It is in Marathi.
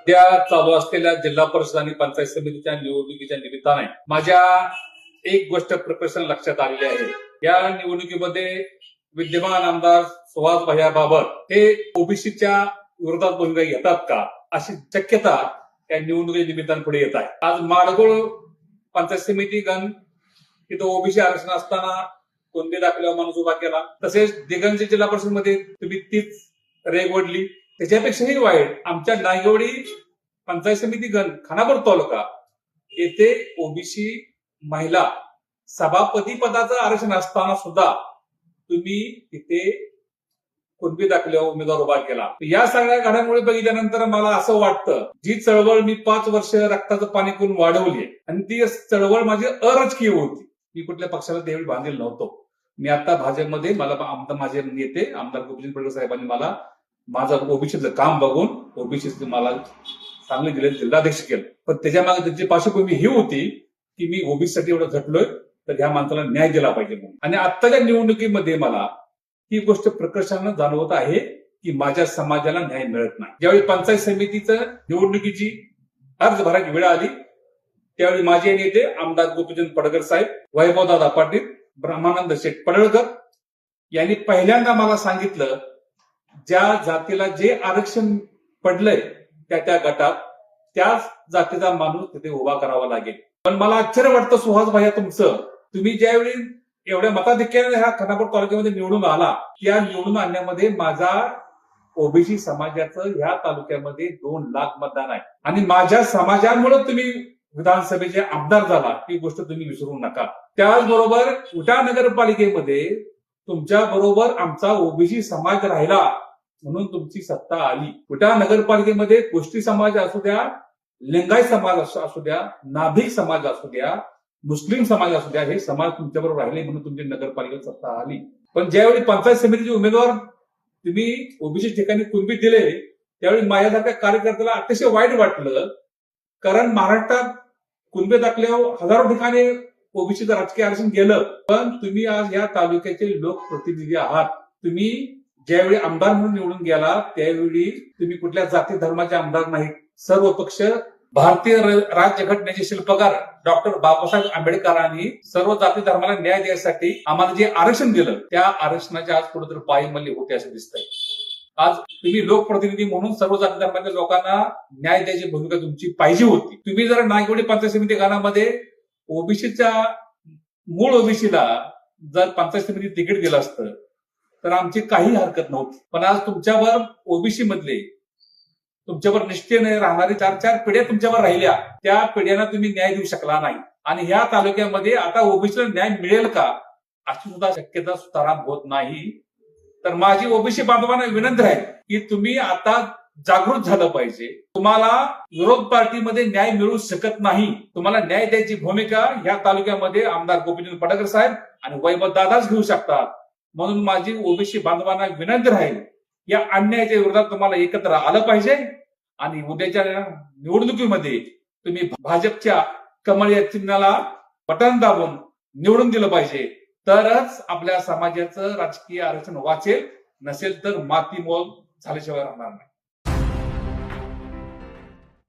सध्या चालू असलेल्या जिल्हा परिषद आणि पंचायत समितीच्या निवडणुकीच्या निमित्ताने माझ्या एक गोष्ट प्रकर्षाने लक्षात आलेली आहे. या निवडणुकीमध्ये विद्यमान आमदार सुहास भैया बाबर हे ओबीसीच्या विरोधात भूमिका घेतात का, अशी शक्यता या निवडणुकीच्या निमित्ताने पुढे येत आहे. आज माडगुळ पंचायत समिती गण तिथं ओबीसी आरक्षण असताना कोणते दाखल्यावर माणूस उभा केला, तसेच दिगंज जिल्हा परिषदमध्ये तुम्ही तीच रेग ओढली. त्याच्यापेक्षाही वाईट आमच्या नागेवाडी पंचायत समिती गण खानापूर तालुका येथे ओबीसी महिला सभापती पदाचं आरक्षण असताना सुद्धा तुम्ही तिथे कुणबी दाखल्यावर उमेदवार उभा केला. या सगळ्या घडामोडी बघितल्यानंतर मला असं वाटतं, जी चळवळ मी 5 वर्ष रक्ताचं पाणी करून वाढवली आणि ती चळवळ माझी अराजकीय होती. मी कुठल्या पक्षाला त्यावेळी बांधील नव्हतो. मी आता भाजपमध्ये मला माझे नेते आमदार गोपीचंद पडळकर साहेबांनी मला माझं ओबीसीचं काम बघून ओबीसीचं मला चांगले दिले, जिल्हाध्यक्ष केलं. पण त्याच्या मागे त्यांची पार्श्वभूमी ही होती की मी ओबीसीसाठी एवढं झटलोय तर ह्या माणसाला न्याय दिला पाहिजे म्हणून. आणि आत्ताच्या निवडणुकीमध्ये मला ही गोष्ट प्रकर्षानं जाणवत आहे की माझ्या समाजाला न्याय मिळत नाही. ज्यावेळी पंचायत समितीचं निवडणुकीची अर्ज भरायची वेळ आली त्यावेळी माझे नेते आमदार गोपीचंद पडळकर साहेब, वैभवदादा पाटील, ब्रह्मानंद शेठ पडळकर यांनी पहिल्यांदा मला सांगितलं, ज्या जातीला जे आरक्षण पडलंय त्या गटात त्याच जातीचा माणूस तिथे उभा करावा लागेल. पण मला आश्चर्य वाटतं सुहास भैया तुमचं, तुम्ही ज्यावेळी एवढ्या मताधिक्याने ह्या खानापूर तालुक्यामध्ये निवडून आला, त्या निवडून आणण्यामध्ये माझा ओबीसी समाजाचं ह्या तालुक्यामध्ये 2 लाख मतदान आहे आणि माझ्या समाजामुळे तुम्ही विधानसभेचे आमदार झाला ही गोष्ट तुम्ही विसरू नका. त्याचबरोबर उटा नगरपालिकेमध्ये तुमच्या बरोबर आमचा ओबीसी समाज राहिला म्हणून तुमची सत्ता आली. उटा नगरपालिकेमध्ये गोष्टी समाज असू द्या, लिंगायत समाज असू द्या, नाभिक समाज असू द्या, मुस्लिम समाज असू द्या, हे समाज तुमच्याबरोबर राहिले म्हणून तुमची नगरपालिकेत सत्ता आली. पण ज्यावेळी पंचायत समितीचे उमेदवार तुम्ही ओबीसी ठिकाणी कुणबी दिले त्यावेळी माझ्यासारख्या कार्यकर्त्याला अतिशय वाईट वाटलं. कारण महाराष्ट्रात कुणबी दाखल्यावर हजारो ठिकाणी ओबीसीचं राजकीय आरक्षण गेलं, पण तुम्ही आज या तालुक्याचे लोकप्रतिनिधी आहात. तुम्ही ज्यावेळी आमदार म्हणून निवडून गेला त्यावेळी तुम्ही कुठल्या जाती धर्माचे आमदार नाहीत. सर्व पक्ष भारतीय राज्यघटनेचे शिल्पकार डॉक्टर बाबासाहेब आंबेडकरांनी सर्व जाती धर्माला न्याय द्यायसाठी आम्हाला जे आरक्षण दिलं त्या आरक्षणाच्या आज कुठेतरी पायमल्ली होते असं दिसतंय. आज तुम्ही लोकप्रतिनिधी म्हणून सर्व जाती धर्माच्या लोकांना न्याय द्यायची भूमिका तुमची पाहिजे होती. तुम्ही जर नागेवाडी पंचायत समिती गणामध्ये ओबीसीच्या मूळ ओबीसीला जर पंचायत समिती तिकीट दिलं असतं तर आमची काही हरकत नव्हती. पण आज तुमच्यावर ओबीसी मधले तुमच्यावर निष्ठेने राहणारी 4 पिढ्या तुमच्यावर राहिल्या, त्या पिढ्यांना तुम्ही न्याय देऊ शकला नाही. आणि ह्या तालुक्यामध्ये आता ओबीसीला न्याय मिळेल का अशी सुद्धा शक्यता सुताराम होत नाही. तर माझी ओबीसी बांधवांना विनंती आहे की तुम्ही आता जागृत झालं पाहिजे. तुम्हाला विरोध पार्टीमध्ये न्याय मिळू शकत नाही. तुम्हाला न्याय द्यायची भूमिका ह्या तालुक्यामध्ये आमदार गोपीचंद पडळकर साहेब आणि वैभव दादाच घेऊ शकतात. म्हणून माझी ओबीसी बांधवांना विनंती राहील, या अन्यायाच्या विरोधात तुम्हाला एकत्र आलं पाहिजे आणि उद्याच्या निवडणुकीमध्ये तुम्ही भाजपच्या कमळ या चिन्हाला बटन दाबून निवडून दिलं पाहिजे. तरच आपल्या समाजाचं राजकीय आरक्षण वाचेल, नसेल तर मातीमोल झाल्याशिवाय राहणार नाही.